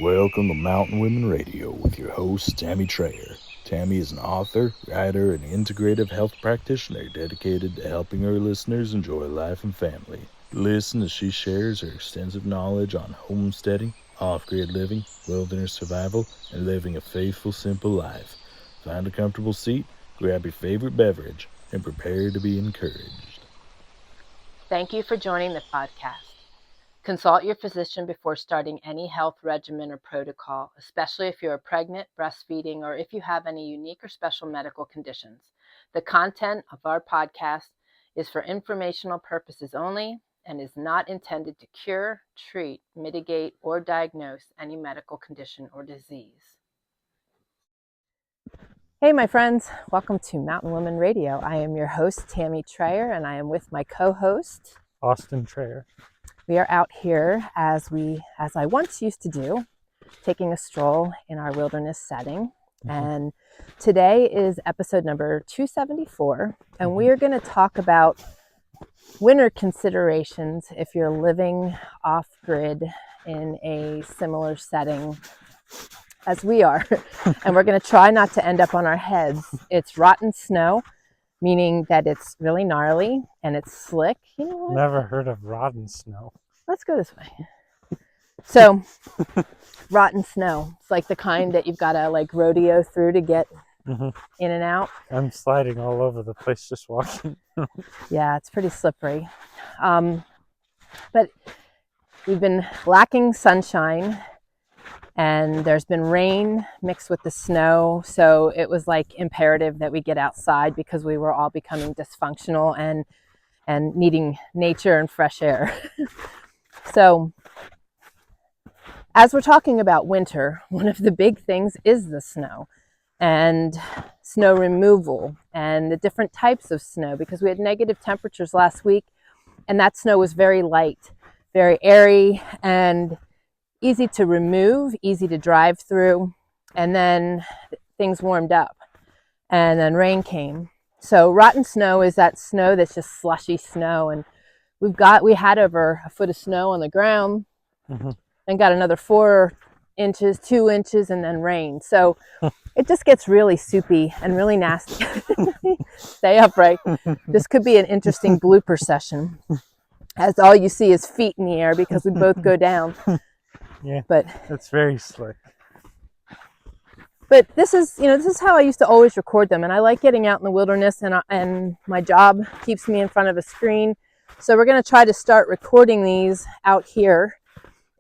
Welcome to Mountain Women Radio with your host, Tammy Trayer. Tammy is an author, writer, and integrative health practitioner dedicated to helping her listeners enjoy life and family. Listen as she shares her extensive knowledge on homesteading, off-grid living, wilderness survival, and living a faithful, simple life. Find a comfortable seat, grab your favorite beverage, and prepare to be encouraged. Thank you for joining the podcast. Consult your physician before starting any health regimen or protocol, especially if you are pregnant, breastfeeding, or if you have any unique or special medical conditions. The content of our podcast is for informational purposes only and is not intended to cure, treat, mitigate, or diagnose any medical condition or disease. Hey, my friends. Welcome to Mountain Women Radio. I am your host, Tammy Trayer, and I am with my co-host, Austin Trayer. We are out here as I once used to do, taking a stroll in our wilderness setting. And today is episode number 274. And we are going to talk about winter considerations if you're living off-grid in a similar setting as we are. And we're going to try not to end up on our heads. It's rotten snow, meaning that it's really gnarly and it's slick. You know what? Never heard of rotten snow. Let's go this way. So, rotten snow. It's like the kind that you've got to like rodeo through to get in and out. I'm sliding all over the place just walking. Yeah, it's pretty slippery. But we've been lacking sunshine, and there's been rain mixed with the snow. So it was like imperative that we get outside because we were all becoming dysfunctional and needing nature and fresh air. So as we're talking about winter, one of the big things is the snow and snow removal and the different types of snow, because we had negative temperatures last week and that snow was very light, very airy and easy to remove, easy to drive through. And then things warmed up and then rain came. So rotten snow is that snow that's just slushy snow, and we had over a foot of snow on the ground and got another 4 inches, 2 inches, and then rain. So it just gets really soupy and really nasty. Stay upright. This could be an interesting blooper session, as all you see is feet in the air because we both go down. Yeah, but it's very slick. But this is how I used to always record them, and I like getting out in the wilderness, and my job keeps me in front of a screen. So we're going to try to start recording these out here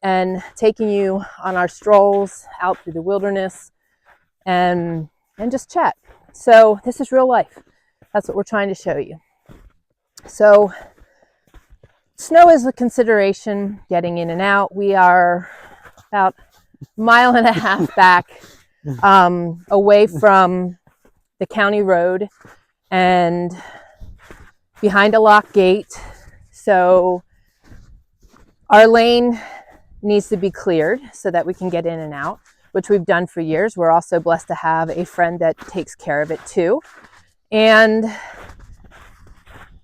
and taking you on our strolls out through the wilderness and just chat. So this is real life. That's what we're trying to show you. So snow is a consideration getting in and out. We are about a mile and a half back away from the county road and behind a locked gate. So our lane needs to be cleared so that we can get in and out, which we've done for years. We're also blessed to have a friend that takes care of it too. And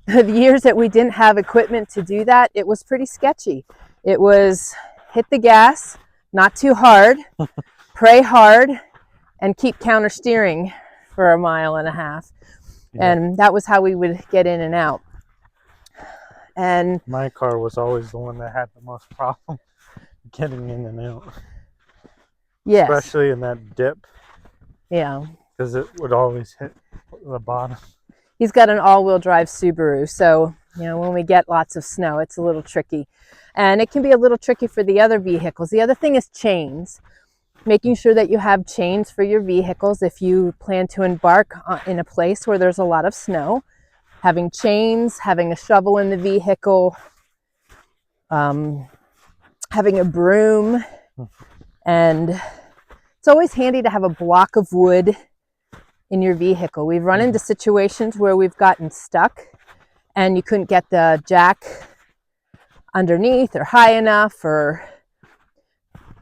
the years that we didn't have equipment to do that, it was pretty sketchy. It was hit the gas, not too hard, pray hard, and keep counter steering for a mile and a half. Yeah. And that was how we would get in and out. And my car was always the one that had the most problem getting in and out. Yes. Especially in that dip. Yeah. Because it would always hit the bottom. He's got an all-wheel drive Subaru, so when we get lots of snow, it's a little tricky. And it can be a little tricky for the other vehicles. The other thing is chains. Making sure that you have chains for your vehicles if you plan to embark in a place where there's a lot of snow. Having chains, having a shovel in the vehicle, having a broom, and it's always handy to have a block of wood in your vehicle. We've run into situations where we've gotten stuck and you couldn't get the jack underneath or high enough, or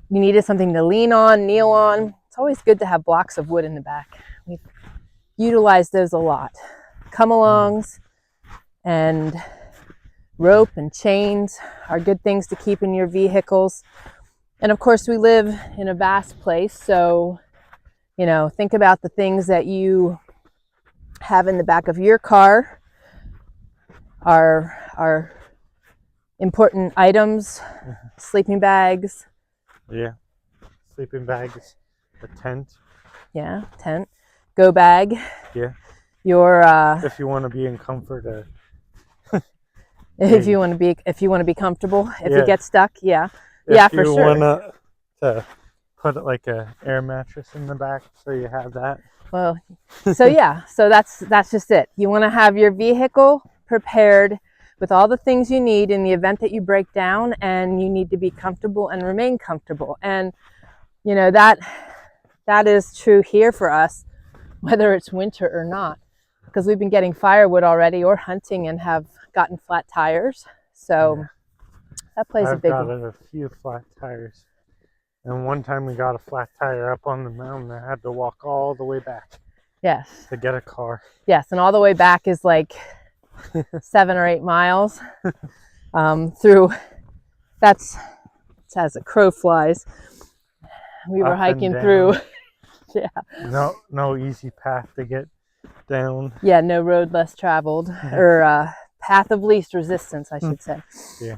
you needed something to lean on, kneel on. It's always good to have blocks of wood in the back. We've utilized those a lot. Come-alongs and rope and chains are good things to keep in your vehicles. And of course, we live in a vast place, so, you know, think about the things that you have in the back of your car are important items, sleeping bags. Yeah. Sleeping bags, a tent. Yeah, tent, go bag. Yeah. Your If you want to be in comfort. if you want to be comfortable, if you Yeah. get stuck, yeah, If for you sure. want to put like a air mattress in the back, so you have that. Well, so yeah, so that's just it. You want to have your vehicle prepared with all the things you need in the event that you break down, and you need to be comfortable and remain comfortable. And you know that is true here for us, whether it's winter or not, because we've been getting firewood already or hunting and have gotten flat tires. So that plays a big role. I've got a few flat tires. And one time we got a flat tire up on the mountain. I had to walk all the way back. Yes. To get a car. Yes, and all the way back is like 7 or 8 miles through. That's as a crow flies. We were hiking through. Yeah. No easy path to get down. Yeah, no road less traveled, or path of least resistance, I should say. Yeah.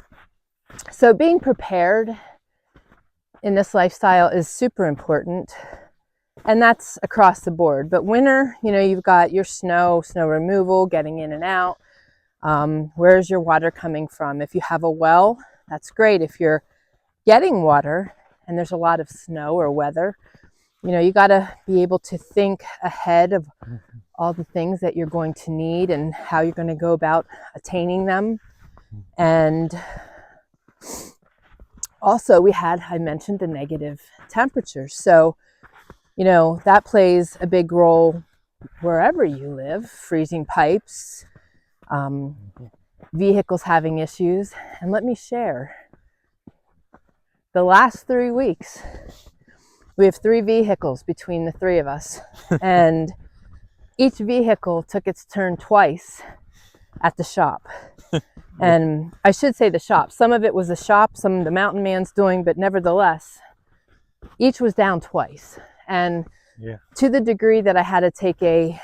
So being prepared in this lifestyle is super important, and that's across the board. But winter, you know, you've got your snow removal, getting in and out. Where's your water coming from? If you have a well, that's great. If you're getting water and there's a lot of snow or weather, you know, you got to be able to think ahead of all the things that you're going to need and how you're going to go about attaining them. And also I mentioned the negative temperatures. So, you know, that plays a big role wherever you live. Freezing pipes, vehicles having issues. And let me share, the last 3 weeks, we have 3 vehicles between the 3 of us. And each vehicle took its turn twice at the shop. And I should say the shop. Some of it was the shop, some of the mountain man's doing, but nevertheless, each was down twice. And to the degree that I had to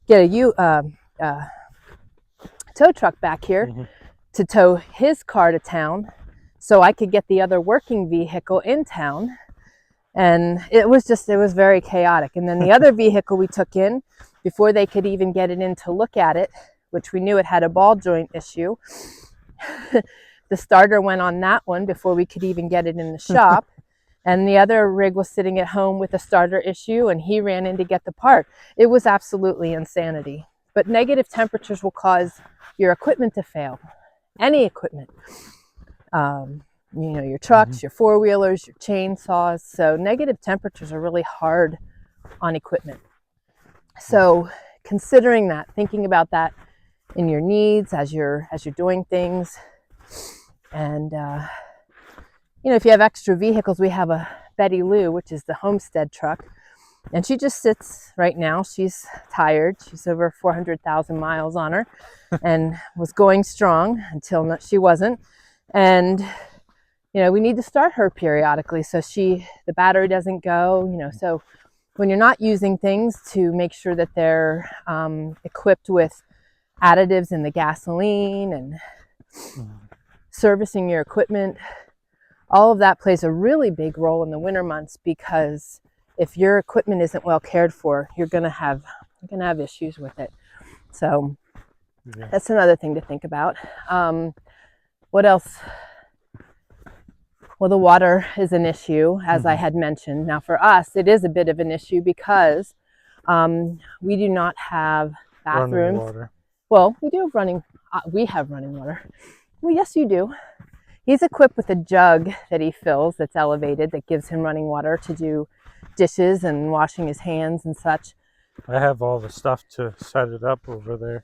get a tow truck back here to tow his car to town so I could get the other working vehicle in town. And it was very chaotic. And then the other vehicle we took in, before they could even get it in to look at it, which we knew it had a ball joint issue, the starter went on that one before we could even get it in the shop. And the other rig was sitting at home with a starter issue, and he ran in to get the part. It was absolutely insanity. But negative temperatures will cause your equipment to fail. Any equipment. You know, your trucks, your four-wheelers, your chainsaws. So negative temperatures are really hard on equipment. So considering that, thinking about that in your needs as you're doing things. And you know, if you have extra vehicles, we have a Betty Lou, which is the homestead truck, and she just sits right now. She's tired. She's over 400,000 miles on her and was going strong until she wasn't. And you know, we need to start her periodically so the battery doesn't go, you know. So when you're not using things, to make sure that they're equipped with additives in the gasoline and servicing your equipment, all of that plays a really big role in the winter months, because if your equipment isn't well cared for, you're gonna have issues with it. So that's another thing to think about. What else? Well, the water is an issue, as I had mentioned. Now for us, it is a bit of an issue because we do not have bathrooms. Running water. Well, we have running water. Well, yes, you do. He's equipped with a jug that he fills that's elevated, that gives him running water to do dishes and washing his hands and such. I have all the stuff to set it up over there.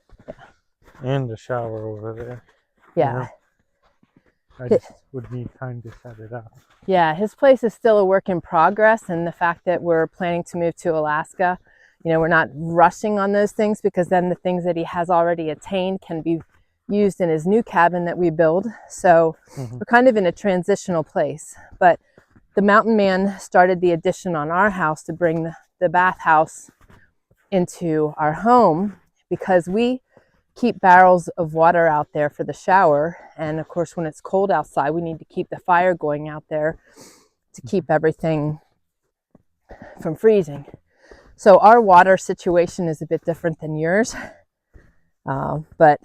And the shower over there. Yeah. You know? I just would need time to set it up. Yeah, his place is still a work in progress, and the fact that we're planning to move to Alaska, you know, we're not rushing on those things, because then the things that he has already attained can be used in his new cabin that we build. So we're kind of in a transitional place. But the mountain man started the addition on our house to bring the bathhouse into our home, because we keep barrels of water out there for the shower. And of course, when it's cold outside, we need to keep the fire going out there to keep everything from freezing. So our water situation is a bit different than yours, but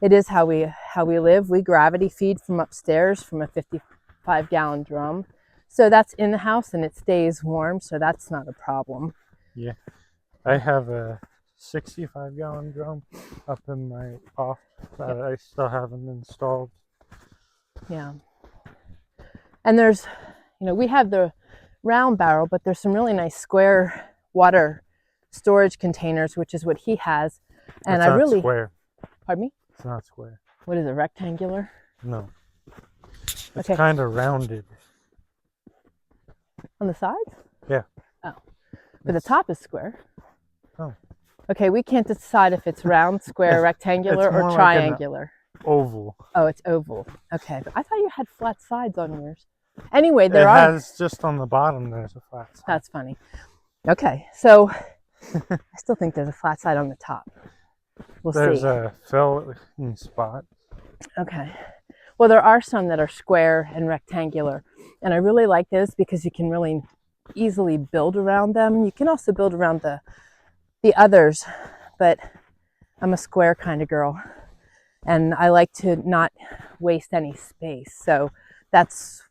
it is how we live. We gravity feed from upstairs from a 55-gallon drum. So that's in the house and it stays warm, so that's not a problem. Yeah. I have a 65-gallon drum up in my loft that I still haven't installed. Yeah. And there's, we have the round barrel, but there's some really nice square water storage containers, which is what he has. And It's not square. Pardon me? It's not square. What is it, rectangular? No. It's Okay. kind of rounded. On the sides? Yeah. Oh. But the top is square. Oh. Okay, we can't decide if it's round, square, rectangular, or triangular. Like oval. Oh, it's oval. Okay. But I thought you had flat sides on yours. Anyway, It has just on the bottom, there's a flat side. That's funny. Okay, so I still think there's a flat side on the top. We'll see. There's a filling spot. Okay. Well, there are some that are square and rectangular, and I really like those because you can really easily build around them. You can also build around the others, but I'm a square kind of girl, and I like to not waste any space. So that's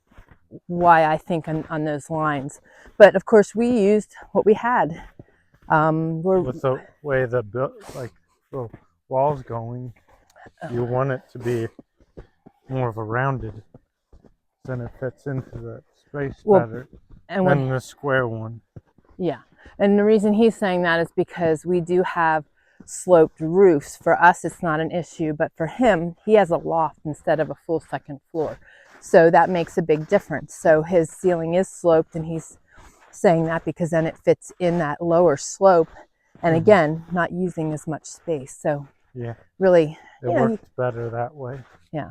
why I think on those lines. But of course, we used what we had. With the way the wall's going, you want it to be more of a rounded, then it fits into the space better than the square one. Yeah, and the reason he's saying that is because we do have sloped roofs. For us, it's not an issue, but for him, he has a loft instead of a full second floor. So that makes a big difference. So his ceiling is sloped, and he's saying that because then it fits in that lower slope, and again, not using as much space. So yeah, really, it works better that way. Yeah,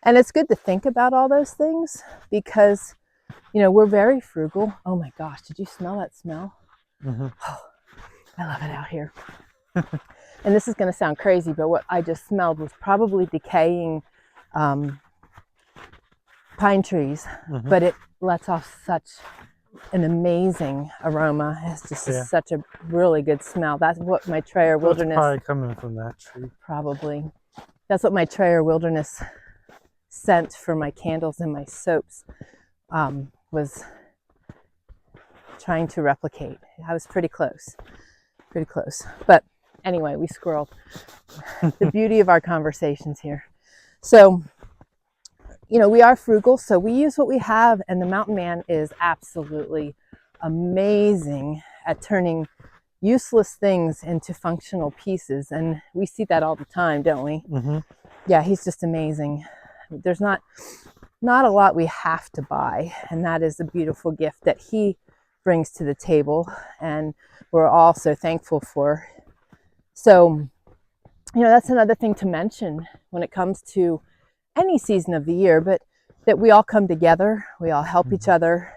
and it's good to think about all those things because, we're very frugal. Oh my gosh, did you smell that smell? Mm-hmm. Oh, I love it out here. And this is going to sound crazy, but what I just smelled was probably decaying pine trees, but it lets off such an amazing aroma. It's just such a really good smell. That's what my Trayer Wilderness... It's probably coming from that tree. Probably. That's what my Trayer Wilderness scent for my candles and my soaps was trying to replicate. I was pretty close. But anyway, we squirreled. The beauty of our conversations here. So, we are frugal, so we use what we have, and the mountain man is absolutely amazing at turning useless things into functional pieces, and we see that all the time, don't we? Mm-hmm. Yeah, he's just amazing. There's not a lot we have to buy, and that is a beautiful gift that he brings to the table, and we're all so thankful for. So, that's another thing to mention when it comes to any season of the year, but that we all come together, we all help each other.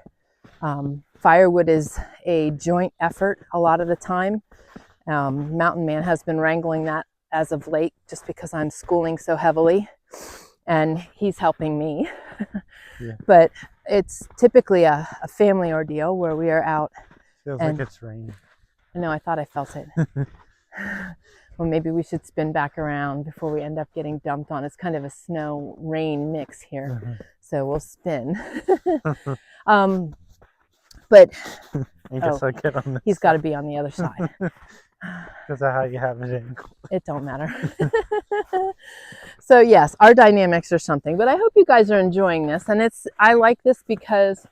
Firewood is a joint effort a lot of the time. Mountain Man has been wrangling that as of late just because I'm schooling so heavily, and he's helping me. But it's typically a family ordeal where we are out. Feels like it's raining. No, I thought I felt it. Well, maybe we should spin back around before we end up getting dumped on. It's kind of a snow-rain mix here, so we'll spin. But I guess I get on this. He's got to be on the other side. Because of how you have it angled. It don't matter. So yes, our dynamics are something, but I hope you guys are enjoying this. And I like this because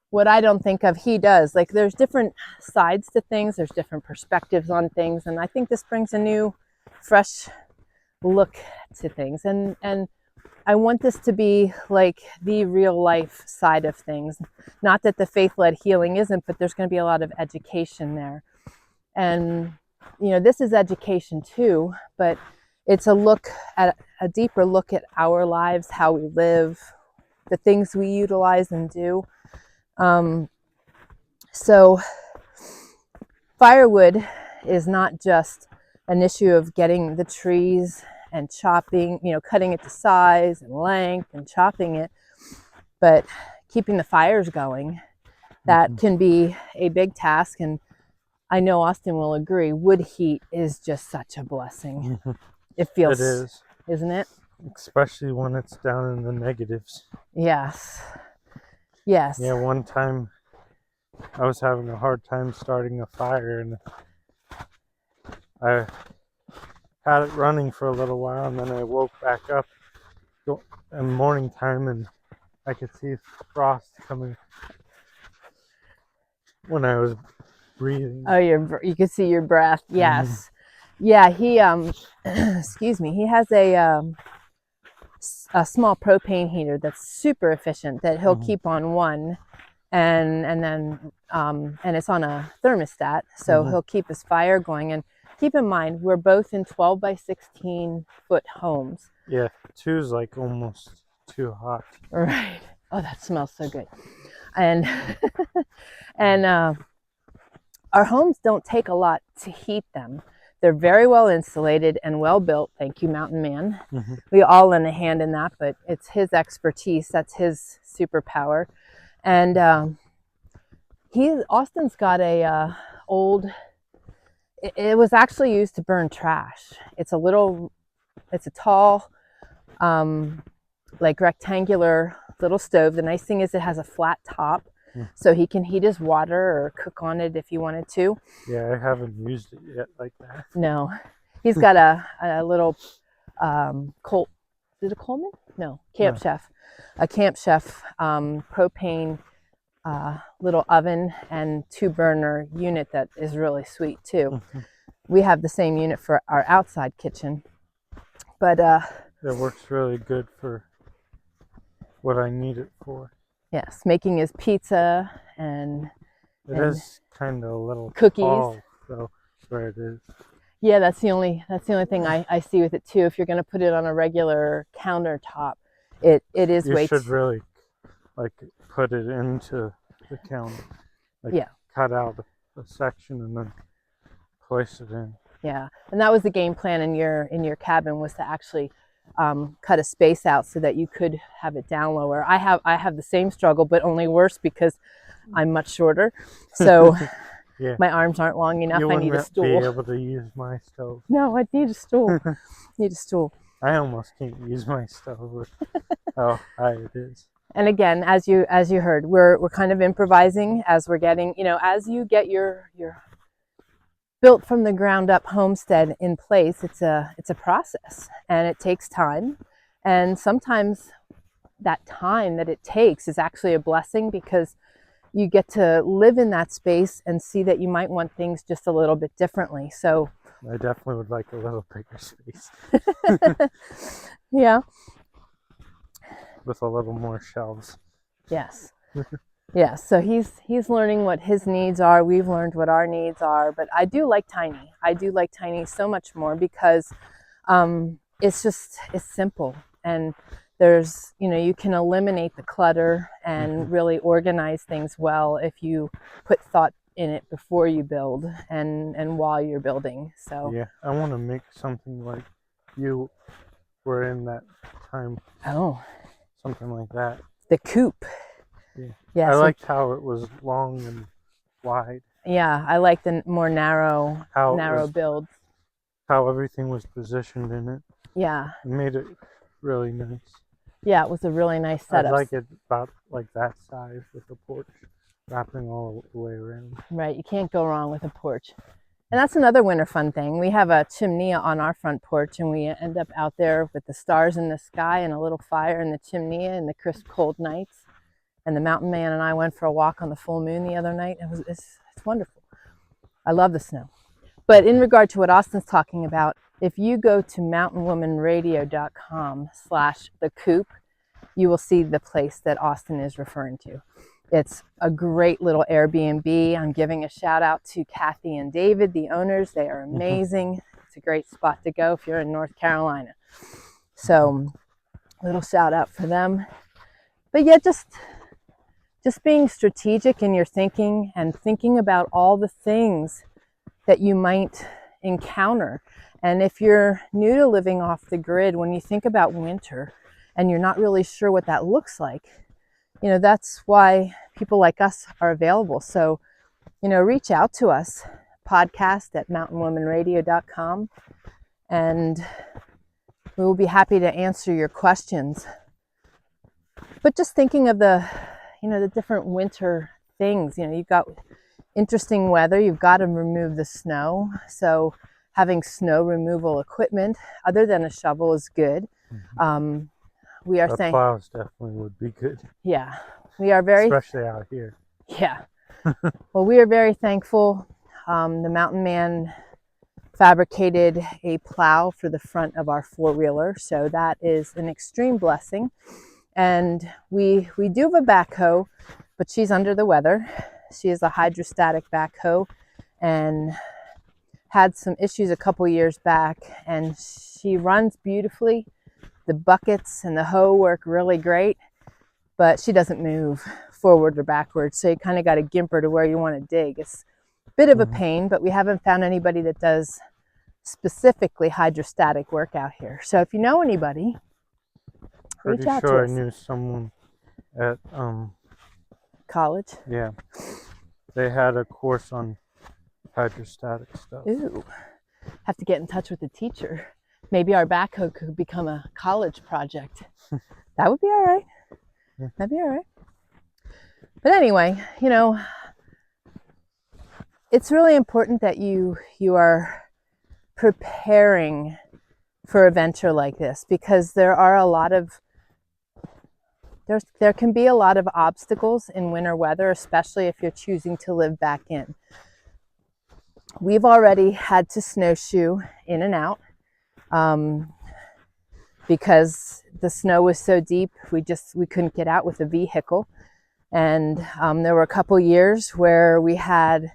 what I don't think of, he does. Like, there's different sides to things. There's different perspectives on things. And I think this brings a new, fresh look to things. And I want this to be like the real life side of things. Not that the faith-led healing isn't, but there's going to be a lot of education there. And, this is education too, but it's a deeper look at our lives, how we live, the things we utilize and do. So firewood is not just an issue of getting the trees and chopping, cutting it to size and length and chopping it, but keeping the fires going. That can be a big task, and I know Austin will agree, wood heat is just such a blessing. It feels, it is, isn't it? Especially when it's down in the negatives. Yes. Yes. Yeah, one time I was having a hard time starting a fire, and I had it running for a little while, and then I woke back up in morning time, and I could see frost coming when I was breathing. Oh, you can see your breath. Yes. Yeah, he excuse me, he has a small propane heater that's super efficient that he'll keep on one, and then and it's on a thermostat, so he'll keep his fire going. And keep in mind, we're both in 12 by 16 foot homes. Yeah, 2's like almost too hot. Right. Oh, that smells so good. And and our homes don't take a lot to heat them. They're very well insulated and well built. Thank you, Mountain Man. We all lend a hand in that, but it's his expertise. That's his superpower. And Austin's got a old. It was actually used to burn trash. It's a tall, like rectangular little stove. The nice thing is it has a flat top, so he can heat his water or cook on it if he wanted to. Yeah, I haven't used it yet like that. No, he's got a little Colt. Is it a Coleman? No, Camp Chef. A Camp Chef propane little oven and 2-burner unit that is really sweet too. We have the same unit for our outside kitchen, but it works really good for what I need it for. Yes, making his pizza and it is kind of a little cookies. Tall, so where it is. Yeah, that's the only thing I see with it too. If you're going to put it on a regular countertop, it is you way should really like put it into the counter, like cut out a section and then place it in. Yeah, and that was the game plan in your cabin, was to actually cut a space out so that you could have it down lower. I have the same struggle, but only worse because I'm much shorter, so yeah. My arms aren't long enough. You I need a stool. be able to use my stove. No, I need a stool. Need a stool. I almost can't use my stove with how high it is. And again, as you heard, we're kind of improvising as we're getting, as you get your built from the ground up homestead in place. It's a process, and it takes time. And sometimes that time that it takes is actually a blessing, because you get to live in that space and see that you might want things just a little bit differently. So I definitely would like a little bigger space. Yeah. With a little more shelves. Yes. Yeah, so he's learning what his needs are. We've learned what our needs are, but I do like tiny. I do like tiny so much more because it's simple, and there's, you can eliminate the clutter and really organize things well if you put thought in it before you build and while you're building. So yeah, I want to make something like you were in that time. Oh, something like that. The coop. Yeah. Yeah, I liked how it was long and wide. Yeah, I like the more narrow build. How everything was positioned in it. Yeah. It made it really nice. Yeah, it was a really nice setup. I like it about like that size with the porch wrapping all the way around. Right, you can't go wrong with a porch. And that's another winter fun thing. We have a chimney on our front porch, and we end up out there with the stars in the sky and a little fire in the chimney and the crisp cold nights. And the Mountain Man and I went for a walk on the full moon the other night. It's wonderful. I love the snow. But in regard to what Austin's talking about, if you go to mountainwomanradio.com/thecoop, you will see the place that Austin is referring to. It's a great little Airbnb. I'm giving a shout out to Kathy and David, the owners. They are amazing. It's a great spot to go if you're in North Carolina. So, little shout out for them. but yeah, just being strategic in your thinking and thinking about all the things that you might encounter. And if you're new to living off the grid, when you think about winter and you're not really sure what that looks like, you know, that's why people like us are available. So, you know, reach out to us, podcast@mountainwomanradio.com, and we will be happy to answer your questions. But just thinking of the, you know, the different winter things, you know, you've got interesting weather, you've got to remove the snow. So having snow removal equipment other than a shovel is good. We are saying plows definitely would be good. Yeah, we are very, especially out here. Yeah. Well, we are very thankful. The Mountain Man fabricated a plow for the front of our four-wheeler, so that is an extreme blessing. And we do have a backhoe, but she's under the weather. She is a hydrostatic backhoe and had some issues a couple years back, and she runs beautifully. The buckets and the hoe work really great, but she doesn't move forward or backwards, so you kind of got to gimp her to where you want to dig. It's a bit of a pain, but we haven't found anybody that does specifically hydrostatic work out here. So if you know anybody, reach out to us. I knew someone at college. Yeah, they had a course on hydrostatic stuff. Ooh, have to get in touch with the teacher. Maybe our backhoe could become a college project. That would be all right. That'd be all right. But anyway, you know, it's really important that you are preparing for a venture like this, because there are a lot of there can be a lot of obstacles in winter weather, especially if you're choosing to live back in. We've already had to snowshoe in and out because the snow was so deep, we couldn't get out with a vehicle. And there were a couple years where we had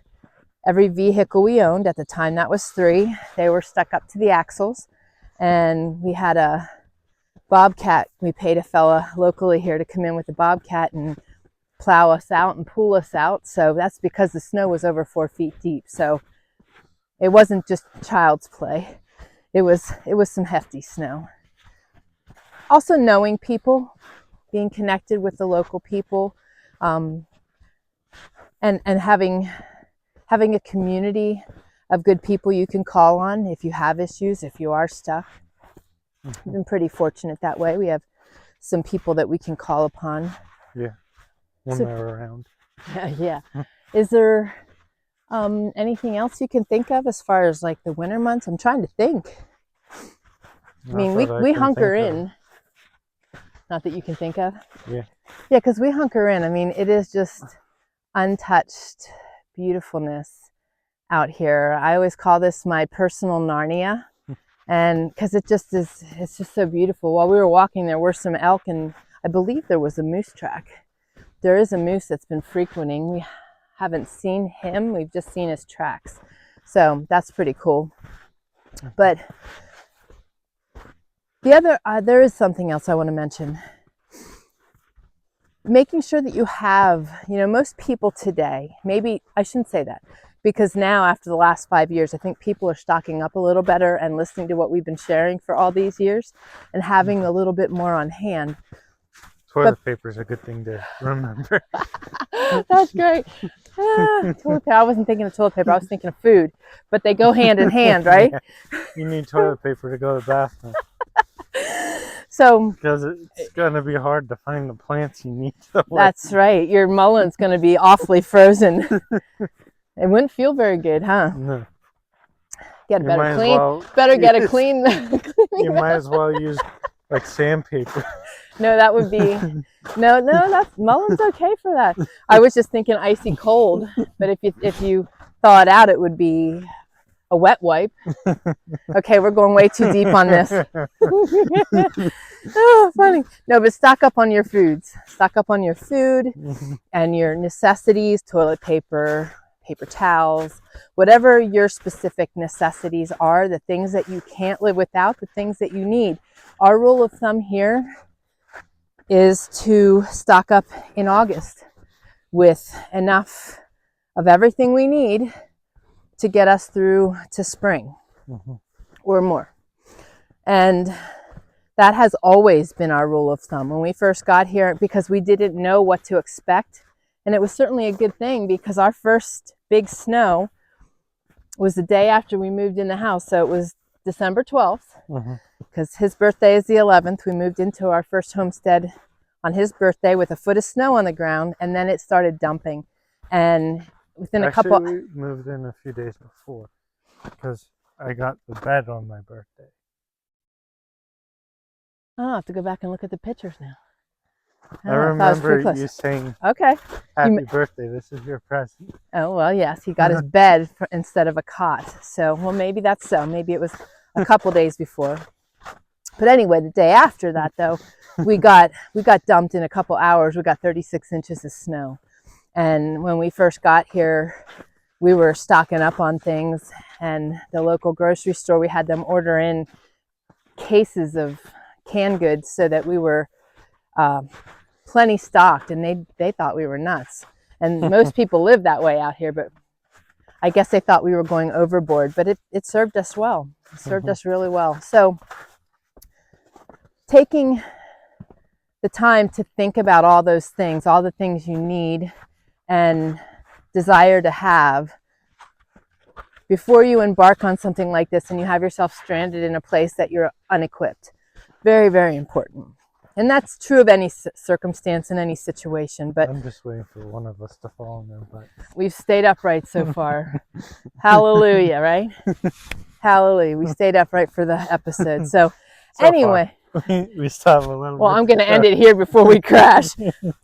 every vehicle we owned, at the time that was 3, they were stuck up to the axles. And we had a bobcat. We paid a fella locally here to come in with a bobcat and plow us out and pull us out. So that's because the snow was over 4 feet deep. So it wasn't just child's play. It was some hefty snow. Also knowing people, being connected with the local people, and having a community of good people you can call on if you have issues, if you are stuck. We've been pretty fortunate that way. We have some people that we can call upon. Yeah, when they're around. Yeah. Is there anything else you can think of as far as like the winter months? I'm trying to think. I mean, we hunker in. Not that you can think of? Yeah. Yeah, because we hunker in. I mean, it is just untouched beautifulness out here. I always call this my personal Narnia. And because it's just so beautiful. While we were walking, there were some elk, and I believe there was a moose track. There is a moose that's been frequenting. We haven't seen him. We've just seen his tracks. So that's pretty cool. But the other, there is something else I want to mention. Making sure that you have, you know, most people today, maybe I shouldn't say that, because now after the last 5 years, I think people are stocking up a little better and listening to what we've been sharing for all these years and having a little bit more on hand. Toilet paper is a good thing to remember. That's great. Toilet paper. I wasn't thinking of toilet paper. I was thinking of food, but they go hand in hand, right? Yeah. You need toilet paper to go to the bathroom. So, because it's going to be hard to find the plants you need. That's right. Your mullen's going to be awfully frozen. It wouldn't feel very good, huh? No. Get better clean. Better get a clean. You might as well use like sandpaper. No, that would be no. That's mullen's okay for that. I was just thinking icy cold, but if you thaw it out, it would be a wet wipe. Okay, we're going way too deep on this. Oh, funny. No, but stock up on your foods. Stock up on your food and your necessities: toilet paper, paper towels, whatever your specific necessities are, the things that you can't live without, the things that you need. Our rule of thumb here is to stock up in August with enough of everything we need to get us through to spring or more. And that has always been our rule of thumb when we first got here, because we didn't know what to expect. And it was certainly a good thing, because our first big snow was the day after we moved in the house. So it was December 12th, because his birthday is the 11th. We moved into our first homestead on his birthday with a foot of snow on the ground, and then it started dumping. And within a couple... we moved in a few days before, because I got the bed on my birthday. I'll have to go back and look at the pictures now. I remember you saying, okay, happy birthday, this is your present. Oh, well, yes, he got his bed instead of a cot. So, well, maybe that's so. Maybe it was a couple days before. But anyway, the day after that, though, we got dumped in a couple hours. We got 36 inches of snow. And when we first got here, we were stocking up on things. And the local grocery store, we had them order in cases of canned goods so that we were plenty stocked, and they thought we were nuts. And most people live that way out here, but I guess they thought we were going overboard. But it served us well. It served us really well. So taking the time to think about all those things, all the things you need and desire to have before you embark on something like this and you have yourself stranded in a place that you're unequipped. Very, very important. And that's true of any circumstance in any situation. But I'm just waiting for one of us to fall in their butt. We've stayed upright so far. Hallelujah, right? Hallelujah. We stayed upright for the episode. So anyway. We still have a little Well, bit I'm going to end it here before we crash.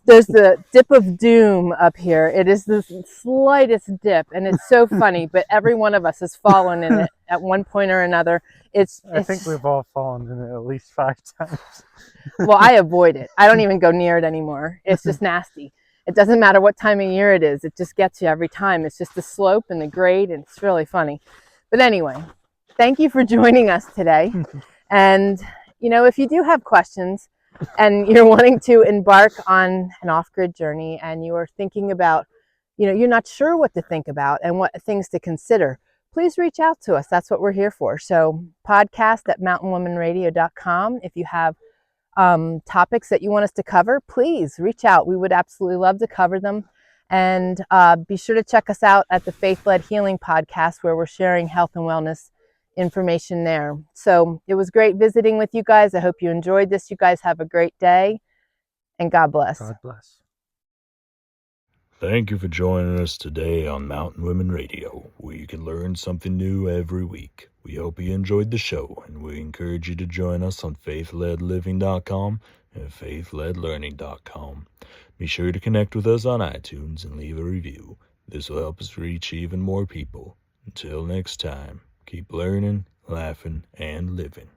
There's the dip of doom up here. It is the slightest dip, and it's so funny, but every one of us has fallen in it at one point or another. I think we've all fallen in it at least 5 times. Well, I avoid it. I don't even go near it anymore. It's just nasty. It doesn't matter what time of year it is. It just gets you every time. It's just the slope and the grade, and it's really funny. But anyway, thank you for joining us today. And you know, if you do have questions and you're wanting to embark on an off-grid journey and you are thinking about, you know, you're not sure what to think about and what things to consider, please reach out to us. That's what we're here for. So podcast@mountainwomanradio.com. If you have topics that you want us to cover, please reach out. We would absolutely love to cover them. And be sure to check us out at the Faith-Led Healing Podcast, where we're sharing health and wellness information there. So it was great visiting with you guys. I hope you enjoyed this. You guys have a great day, and God bless. God bless. Thank you for joining us today on Mountain Women Radio, where you can learn something new every week. We hope you enjoyed the show, and we encourage you to join us on faithledliving.com and faithledlearning.com. Be sure to connect with us on iTunes and leave a review. This will help us reach even more people. Until next time, keep learning, laughing, and living.